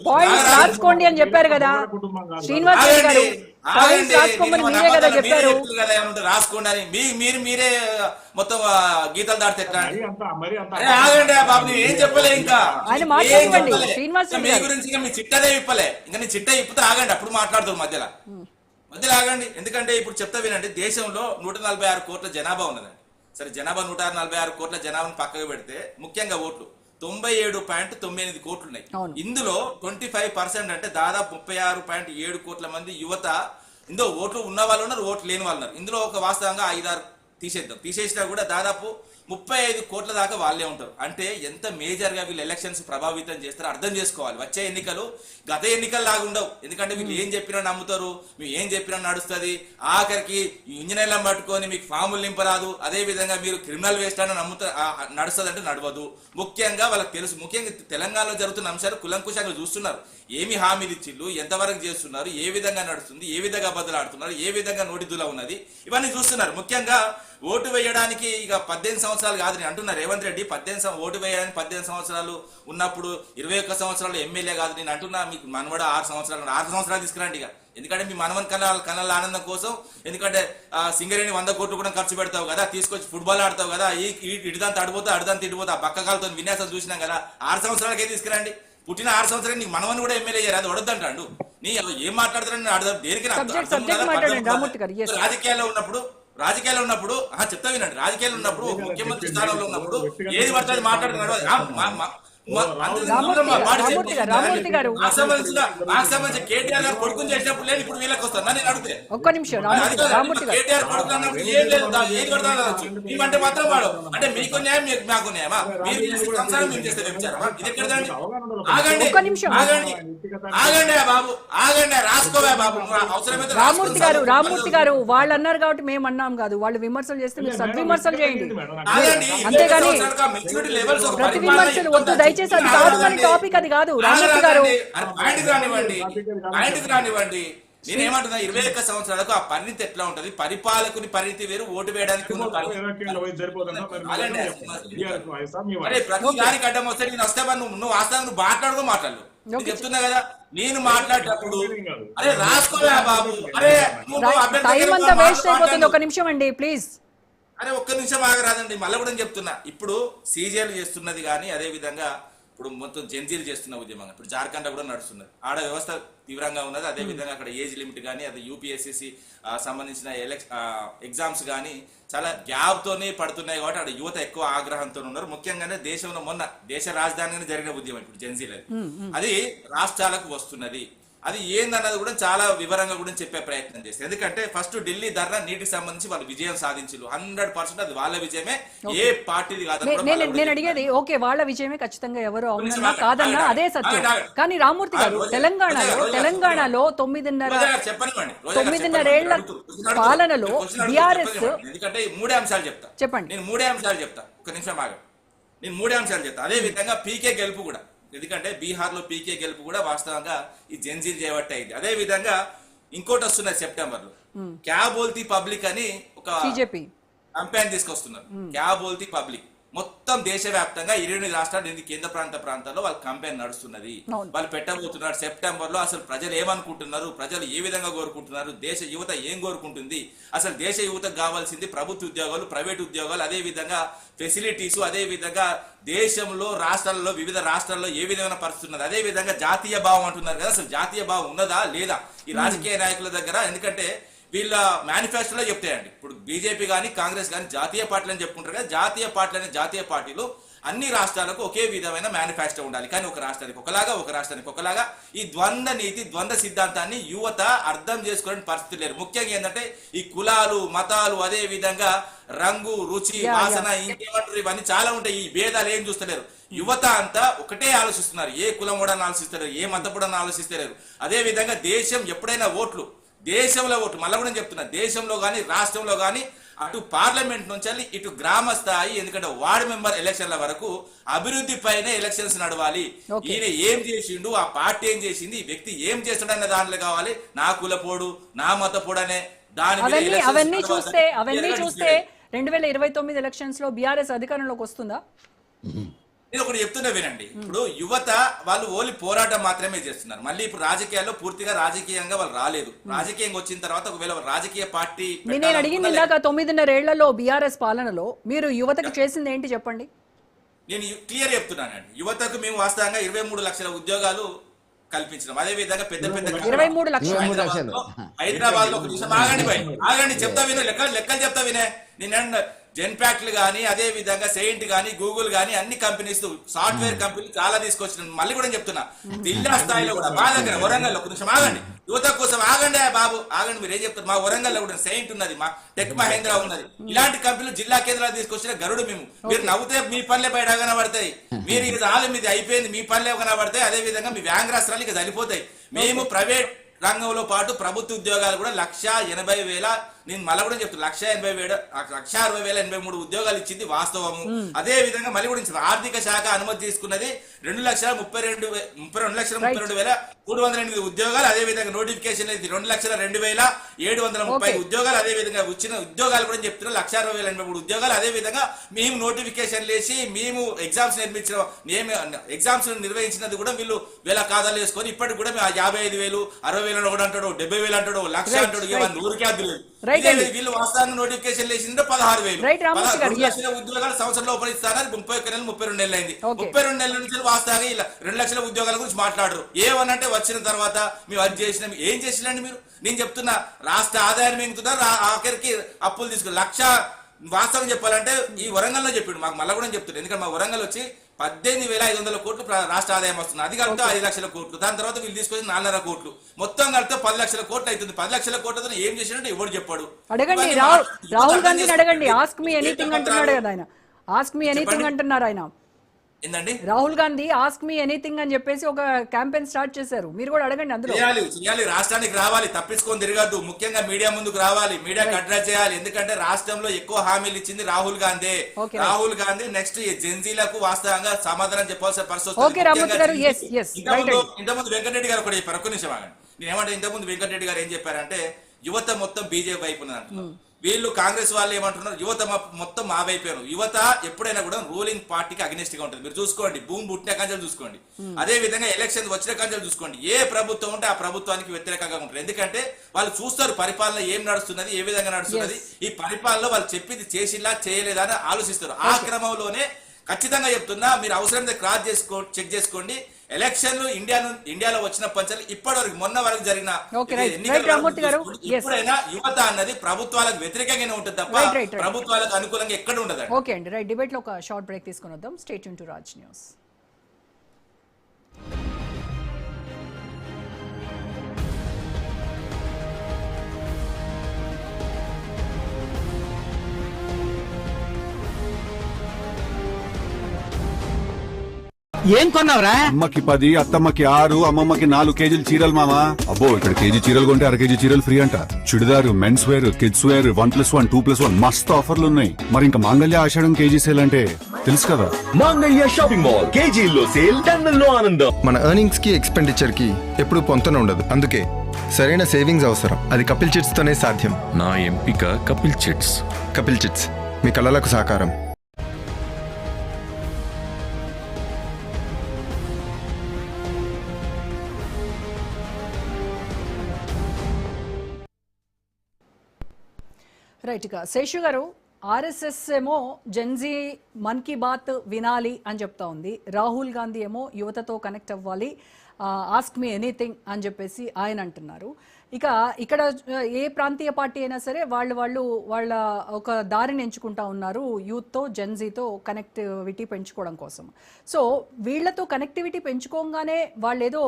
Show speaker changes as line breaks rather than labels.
Points రాసుకోండి అని చెప్పారు కదా శ్రీనివాస్ రెడ్డి గారు, పాయింట్స్ రాసుకోమని మీరే కదా చెప్పారు.
రాసుకోండి అని మీరే మొత్తం గీతలు దాటితే ఆగండి బాబు, ఏం చెప్పలే ఇంకా
ఆయన మాట్లాడండి శ్రీనివాస్ రెడ్డి
మీ గురించి. ఇంకా మీ చిట్టదే ఇప్పలే, ఇంకా నీ చిట్ట ఇప్పితే ఆగండి, అప్పుడు మాట్లాడుతారు మధ్యలో ఆగండి. ఎందుకంటే ఇప్పుడు చెప్తా వినండి, దేశంలో 146 కోట్ల జనాభా ఉన్నదండి. సరే, జనాభా 146 కోట్ల జనాభాను పక్కకు పెడితే ముఖ్యంగా ఓట్లు 97.98 కోట్లు ఉన్నాయి. ఇందులో 25% అంటే దాదాపు 36.7 కోట్ల మంది యువత. ఇందులో ఓట్లు ఉన్న వాళ్ళు ఉన్నారు, ఓట్లు లేని వాళ్ళు ఉన్నారు. ఇందులో ఒక వాస్తవంగా 5-6 తీసేసినా కూడా దాదాపు 35 కోట్ల దాకా వాళ్ళే ఉంటారు. అంటే ఎంత మేజర్ గా వీళ్ళు ఎలక్షన్స్ ప్రభావితం చేస్తారో అర్థం చేసుకోవాలి. వచ్చే ఎన్నికలు గత ఎన్నికలు లాగా ఉండవు. ఎందుకంటే వీళ్ళు ఏం చెప్పినా నమ్ముతారు, మీరు ఏం చెప్పినా నడుస్తుంది. ఆఖరికి ఇంజనీర్లను పట్టుకొని మీకు ఫాములు నింపరాదు. అదే విధంగా మీరు క్రిమినల్ వేస్ట్ అని నడుస్తుంది అంటే నడవదు. ముఖ్యంగా వాళ్ళకి తెలుసు, ముఖ్యంగా తెలంగాణలో జరుగుతున్న అంశాలు కులంకుశంగా చూస్తున్నారు. ఏమి హామీలు ఇచ్చిళ్ళు, ఎంతవరకు చేస్తున్నారు, ఏ విధంగా నడుస్తుంది, ఏ విధంగా బదులాడుతున్నారు, ఏ విధంగా నోటిదులా ఉన్నది, ఇవన్నీ చూస్తున్నారు. ముఖ్యంగా ఓటు వేయడానికి ఇక 18 సంవత్సరాలు కాదని అంటున్నారు రేవంత్ రెడ్డి. ఓటు వేయడానికి 18 సంవత్సరాలు ఉన్నప్పుడు 21 సంవత్సరాలు ఎమ్మెల్యే కాదు నేను అంటున్నా. మీకు మనవడ 6 సంవత్సరాలు తీసుకురండి ఇక. ఎందుకంటే మీ మనవన్ కళ్ళ ఆనందం కోసం, ఎందుకంటే సింగరేణి 100 కోట్లు కూడా ఖర్చు పెడతావు కదా, తీసుకొచ్చి ఫుట్బాల్ ఆడతావు కదా, ఇటుదంతా అడిపోతా అడిదంతా ఇడిపోతా బక్కకాలతో విన్యాసాలు చూసినాం కదా. 6 సంవత్సరాలకే తీసుకురండి. పుట్టిన 6 సంవత్సరాలు నీకు మనవని కూడా ఎమ్మెల్యే చేయరు, అది వడద్దంటాడు. నీ ఏం మాట్లాడతారని అడదాం దేనికి. రాజకీయాల్లో ఉన్నప్పుడు చెప్తా వినండి, రాజకీయాల్లో ఉన్నప్పుడు ముఖ్యమంత్రి స్థానంలో ఉన్నప్పుడు ఏది పడుతుంది మాట్లాడుతున్నాడు. కేటీఆర్ గారు కొడుకుని చేసినప్పుడు లేదు, ఇప్పుడు వీళ్ళకి వస్తాను నేను అడిగితే.
ఒక్క నిమిషం,
కేటీఆర్ కొడుకు అన్నప్పుడు ఏం లేదు, ఏది పడతానొచ్చు. మేమంటే మాత్రం వాడు అంటే మీకు న్యాయం మాకు న్యాయమా? మీరు సంసారం మేము చేస్తే వ్యభిచారమా? ఇది ఎక్కడదండి? ఆగండి ఆగండి బాబు, ఆగండి, రాసుకోవా బాబు. అవసరమైతే
రామూర్తి గారు వాళ్ళు అన్నారు కాబట్టి మేము అన్నాం కాదు. వాళ్ళు విమర్శలు చేస్తే మీరు సద్విమర్శలు చేయండి, అంతేగాని ప్రతి విమర్శలు వద్దు దయచేసి. అది కాదు మన టాపిక్, అది కాదు రామూర్తి గారు.
రానివ్వండి. నేనేమంటున్నా, 21 సంవత్సరాలకు ఆ పరిణితి ఎట్లా ఉంటది? పరిపాలకుని పరిణితి వేరు, ఓటు వేయడానికి ప్రతి దానికి అడ్డం వస్తే నేను వస్తే నువ్వు వాస్తవం నువ్వు మాట్లాడు చెప్తున్నా కదా. నేను మాట్లాడేటప్పుడు అరే రాసుకోవా బాబు, అరే
టైం అంతా వేస్ట్ అయిపోతుంది. ఒక నిమిషం అండి ప్లీజ్.
అరే ఒక్క నిమిషం ఆగరాదండి. మళ్ళీ కూడా చెప్తున్నా, ఇప్పుడు సీజీఎల్ చేస్తున్నది కానీ అదే విధంగా ఇప్పుడు మొత్తం జెన్జీలు చేస్తున్న ఉద్యమంగా ఇప్పుడు జార్ఖండ్ కూడా నడుస్తున్నది. ఆడ వ్యవస్థ తీవ్రంగా ఉన్నది. అదే విధంగా అక్కడ ఏజ్ లిమిట్ కానీ అది యూపీఎస్సీసీ సంబంధించిన ఎగ్జామ్స్ కానీ చాలా గ్యాప్ తోనే పడుతున్నాయి కాబట్టి అక్కడ యువత ఎక్కువ ఆగ్రహంతో ఉన్నారు. ముఖ్యంగానే దేశంలో మొన్న దేశ రాజధానిగానే జరిగిన ఉద్యమం ఇప్పుడు జెన్జీలు అది రాష్ట్రాలకు వస్తున్నది. అది ఏందన్నది కూడా చాలా వివరంగా కూడా చెప్పే ప్రయత్నం చేస్తారు. ఎందుకంటే ఫస్ట్ ఢిల్లీ ధర్నా నీటికి సంబంధించి వాళ్ళు విజయం సాధించారు. 100% అది వాళ్ళ విజయమే, ఏ పార్టీది కాదు.
నేను అడిగేది ఓకే వాళ్ళ విజయమే ఖచ్చితంగా, ఎవరు అవునన్నా కాదన్నా అదే సత్యం. కానీ రామూర్తి గారు తెలంగాణలో 9.5 ఏళ్ల పాలనలో బీఆర్ఎస్,
ఎందుకంటే 3 అంశాలు చెప్తా చెప్పండి. నేను 3 అంశాలు చెప్తా, ఒక నిమిషం ఆగండి. నేను 3 అంశాలు చెప్తా. అదే విధంగా పీకే గెలుపు కూడా, ఎందుకంటే బీహార్ లో పీకే గెలుపు కూడా వాస్తవంగా ఈ జెన్జీలు చేయబట్టి అయింది. అదే విధంగా ఇంకోటి వస్తున్నది సెప్టెంబర్ లో, క్యా బోల్తీ పబ్లిక్ అని ఒక క్యాంపెయిన్ తీసుకొస్తున్నారు. క్యా బోల్తీ పబ్లిక్ మొత్తం దేశవ్యాప్తంగా 28 రాష్ట్రాలు, కేంద్ర ప్రాంతాల్లో వాళ్ళ క్యాంపెయిన్ నడుస్తున్నది. వాళ్ళు పెట్టబోతున్నారు సెప్టెంబర్ లో. అసలు ప్రజలు ఏమనుకుంటున్నారు, ప్రజలు ఏ విధంగా కోరుకుంటున్నారు, దేశ యువత ఏం కోరుకుంటుంది, అసలు దేశ యువతకు కావాల్సింది ప్రభుత్వ ఉద్యోగాలు, ప్రైవేట్ ఉద్యోగాలు, అదే విధంగా ఫెసిలిటీస్, అదే విధంగా దేశంలో రాష్ట్రాల్లో వివిధ రాష్ట్రాల్లో ఏ విధమైన పరిస్థితి ఉన్నది, అదే విధంగా జాతీయ భావం అంటున్నారు కదా, అసలు జాతీయ భావం ఉన్నదా లేదా ఈ రాజకీయ నాయకుల దగ్గర? ఎందుకంటే వీళ్ళ మేనిఫెస్టోలో చెప్తాయండి. ఇప్పుడు బీజేపీ కానీ కాంగ్రెస్ కానీ జాతీయ పార్టీలు అని చెప్పుకుంటారు కదా, జాతీయ పార్టీలు అన్ని రాష్ట్రాలకు ఒకే విధమైన మేనిఫెస్టో ఉండాలి. కానీ ఒక రాష్ట్రానికి ఒకలాగా ఈ ద్వంద్వ నీతి, ద్వంద్వ సిద్ధాంతాన్ని యువత అర్థం చేసుకోవడానికి పరిస్థితి లేరు. ముఖ్యంగా ఏంటంటే ఈ కులాలు, మతాలు, అదే విధంగా రంగు, రుచి, వాసన, ఇంకేమంటారు, ఇవన్నీ చాలా ఉంటాయి. ఈ భేదాలు ఏం చూస్తలేరు. యువత అంతా ఒకటే ఆలోచిస్తున్నారు. ఏ కులం కూడా ఆలోచిస్తలేరు, ఏ మతం కూడా ఆలోచిస్తలేరు. అదే విధంగా దేశం ఎప్పుడైనా దేశంలో ఓట్లు మళ్ళీ కూడా చెప్తున్నా, దేశంలో కానీ రాష్ట్రంలో కానీ అటు పార్లమెంట్ నుంచి ఇటు గ్రామ స్థాయి, ఎందుకంటే వార్డు మెంబర్ ఎలక్షన్ల వరకు అభివృద్ధి పైనే ఎలక్షన్స్ నడవాలి. ఈయన ఏం చేసిండు, ఆ పార్టీ ఏం చేసింది, ఈ వ్యక్తి ఏం చేస్తాడన్న దాంట్లో కావాలి. నా కులపోడు, నా మతపోడు అనే దాని
అవన్నీ చూస్తే 2029 ఎలక్షన్స్ లో బీఆర్ఎస్ అధికారంలోకి వస్తుందా?
నేను ఒకటి చెప్తున్నా వినండి. ఇప్పుడు యువత వాళ్ళు ఓన్లీ పోరాటం మాత్రమే చేస్తున్నారు. మళ్ళీ ఇప్పుడు రాజకీయాల్లో పూర్తిగా రాజకీయంగా వాళ్ళు రాలేదు. రాజకీయంగా వచ్చిన తర్వాత ఒకవేళ రాజకీయ పార్టీ
నేను అడిగింది ఇందాక 9.5 ఏళ్లలో బీఆర్ఎస్ పాలనలో మీరు యువతకు చేసింది ఏంటి చెప్పండి.
నేను క్లియర్ చెప్తున్నానండి. యువతకు మేము వాస్తవంగా 23 లక్షల ఉద్యోగాలు కల్పించడం, అదే విధంగా పెద్ద పెద్ద
23 లక్షలు
హైదరాబాద్ లో ఒక నిమిషం ఆగండి చెప్తా వినే లెక్కలు చెప్తా వినే. నేను జెన్పాక్ట్లు కానీ అదే విధంగా సెయింట్ కానీ గూగుల్ కానీ అన్ని కంపెనీస్ సాఫ్ట్వేర్ కంపెనీలు చాలా తీసుకొచ్చిన. మళ్ళీ కూడా చెప్తున్నా, జిల్లా స్థాయిలో కూడా మా దగ్గర వరంగల్ ఒక నిమిషం ఆగండి, యువత కోసం ఆగండి బాబు ఆగండి. మీరు ఏం చెప్తారు? మా వరంగల్ కూడా సెయింట్ ఉన్నది, మా టెక్ మహేంద్ర ఉన్నది. ఇలాంటి కంపెనీలు జిల్లా కేంద్రాలు తీసుకొచ్చిన గరుడు మేము. మీరు నవ్వుతే మీ పనులే బయట కనబడతాయి. మీరు ఇది రాలేదు, మీది అయిపోయింది, మీ పనులే కనబడతాయి. అదే విధంగా మీ వ్యాంగ్రాస్త్రాలు ఇక సరిపోతాయి. మేము ప్రైవేట్ రంగంలో పాటు ప్రభుత్వ ఉద్యోగాలు కూడా 1,80,000, నేను మళ్ళీ కూడా చెప్తాను 1,60,083 ఉద్యోగాలు ఇచ్చింది వాస్తవము. అదే విధంగా మళ్ళీ కూడా ఆర్థిక శాఖ అనుమతి తీసుకున్నది 2,32,328 ఉద్యోగాలు. అదే విధంగా నోటిఫికేషన్ 2,02,730 ఉద్యోగాలు. అదే విధంగా వచ్చిన ఉద్యోగాలు కూడా చెప్తున్నా 1,60,083 ఉద్యోగాలు. అదే విధంగా మేము నోటిఫికేషన్ వేసి మేము ఎగ్జామ్స్ నిర్వహించినది కూడా వీళ్ళు వేల ఖాతాలు వేసుకొని ఇప్పటికి కూడా 55,000, 60,000 కూడా అంటాడు, 70,000 అంటాడు, 1,00,000 అంటాడు. ఊరికే అద్దులేదు. వీళ్ళు వాస్తవానికి నోటిఫికేషన్ వేసిందో 16,000 ఉద్యోగాలు సంవత్సరంలో ఉపరిస్తారని 31 నెలలు 32 నెలలు అయింది. 32 నెలల నుంచి వాస్తవంగా ఇలా 2 లక్షల ఉద్యోగాల గురించి మాట్లాడరు. ఏమనంటే వచ్చిన తర్వాత మేము అది చేసినాం. ఏం చేసినండి మీరు? నేను చెప్తున్నా, రాష్ట్ర ఆదాయాన్ని మింగుతున్నారు, ఆఖరికి అప్పులు తీసుకుని 1,00,000. వాస్తవం చెప్పాలంటే ఈ వరంగల్లో చెప్పిండు మాకు, మళ్ళీ కూడా చెప్తున్నాడు. ఎందుకంటే మా వరంగల్ వచ్చి 18,500 కోట్లు రాష్ట్ర ఆదాయం వస్తుంది. అది కలిపితే 5 లక్షల కోట్లు. దాని తర్వాత వీళ్ళు తీసుకొచ్చి 4.5 కోట్లు. మొత్తం కలిపితే 10 లక్షల కోట్లు అవుతుంది. 10 లక్షల కోట్లతో ఏం చేసినట్టు ఎవరు చెప్పాడు?
అడగండి, రాహుల్ గాంధీని అడగండి. ఆస్క్ మీ ఎనీథింగ్ అంటున్నాడు కదా ఆయన. ఆస్క్ మీ ఎనీథింగ్ అంటున్నారు ఆయన.
ఏందండి?
Rahul Gandhi ask me anything అని చెప్పేసి ఒక క్యాంపెయిన్ స్టార్ట్ చేశారు. మీరు కూడా అడగండి. అందులో
చేయాలి, రాష్ట్రానికి రావాలి, తప్పించుకొని తిరగద్దు. ముఖ్యంగా మీడియా ముందుకు రావాలి, మీడియాకి అడ్రస్ చేయాలి. ఎందుకంటే రాష్ట్రంలో ఎక్కువ హామీలు ఇచ్చింది రాహుల్ గాంధీ. రాహుల్ గాంధీ నెక్స్ట్ జెన్జీలకు వాస్తవంగా సమాధానం చెప్పాల్సిన పరిస్థితి. ఇంతకుముందు వెంకటరెడ్డి గారు కూడా చెప్పారు. ఒక్క నిమిషం ఆగండి. నేను ఏమంటే ఇంతకుముందు వెంకటరెడ్డి గారు ఏం చెప్పారంటే యువత మొత్తం బీజేపీ వైపు ఉన్నదంటున్నారు. వీళ్ళు కాంగ్రెస్ వాళ్ళు ఏమంటున్నారు? యువత మొత్తం మా వైపోయారు. యువత ఎప్పుడైనా కూడా రూలింగ్ పార్టీకి అగ్నిస్ట్ గా ఉంటుంది. మీరు చూసుకోండి, భూమి పుట్టిన కంచెలు చూసుకోండి, అదే విధంగా ఎలక్షన్ వచ్చిన కంచెలు చూసుకోండి. ఏ ప్రభుత్వం ఉంటే ఆ ప్రభుత్వానికి వ్యతిరేకంగా ఉంటారు. ఎందుకంటే వాళ్ళు చూస్తారు పరిపాలన ఏం నడుస్తున్నది, ఏ విధంగా నడుస్తున్నది, ఈ పరిపాలనలో వాళ్ళు చెప్పింది చేసిలా చేయలేదా అని ఆలోచిస్తారు. ఆ క్రమంలోనే ఖచ్చితంగా చెప్తున్నా, మీరు అవసరమైతే చెక్ చేసుకోండి. ఎలక్షన్లు ఇండియాలో వచ్చిన పంచాలు ఇప్పటి వరకు మొన్న వరకు జరిగిన ఎప్పుడైనా యువత అన్నది ప్రభుత్వాలకు వ్యతిరేకంగానే ఉంటుంది తప్ప ప్రభుత్వాలకు అనుకూలంగా ఎక్కడ ఉండదు.
ఓకే అండి, రైట్. డిబేట్ లో ఒక షార్ట్ బ్రేక్ తీసుకొని వద్దాం. Stay tune to Raj news.
ఏం కొన్నావురా?
అమ్మకి 10, అత్తమ్మకి 6, అమ్మమ్మకి 4 కేజీలు చీరలు మామా. అబ్బో, ఇక్కడ కేజీ చీరలు కొంటే అర కేజీ చీరలు ఫ్రీ అంట. Churidar, men's wear, kids wear 1+1, 2+1 మస్తు ఆఫర్లు ఉన్నాయి. మరి ఇంకా మాంగళ్య ఆషాఢం కేజీ సేల్ అంటే తెలుసు కదా.
మాంగళ్య షాపింగ్ మాల్ కేజీల్లో సేల్, టన్నుల్లో ఆనందం.
మన ఎర్నింగ్స్ కి ఎక్స్పెండిచర్ కి ఎప్పుడు పొంతన ఉండదు. అందుకే సరైన సేవింగ్స్ అవసరం. అది కపిల్ చిట్స్ తోనే సాధ్యం.
నా ఎంపిక కపిల్ చిట్స్.
కపిల్ చిట్స్ మీ కలలకు సాకారం.
రైట్ గా శేషు గారు, ఆర్ఎస్ఎస్ ఏమో జెన్జీ మన్ కీ బాత్ వినాలి అని చెప్తా ఉంది. రాహుల్ గాంధీ ఏమో యువతతో కనెక్ట్ అవ్వాలి, ఆస్క్ మీ ఎనీథింగ్ అని చెప్పేసి ఆయన అంటున్నారు. ఇక ఇక్కడ ఏ ప్రాంతీయ పార్టీ అయినా సరే వాళ్ళు వాళ్ళ ఒక దారిని ఎంచుకుంటా ఉన్నారు యూత్తో, జెన్జీతో కనెక్టివిటీ పెంచుకోవడం కోసం. సో వీళ్లతో కనెక్టివిటీ పెంచుకోగానే వాళ్ళు ఏదో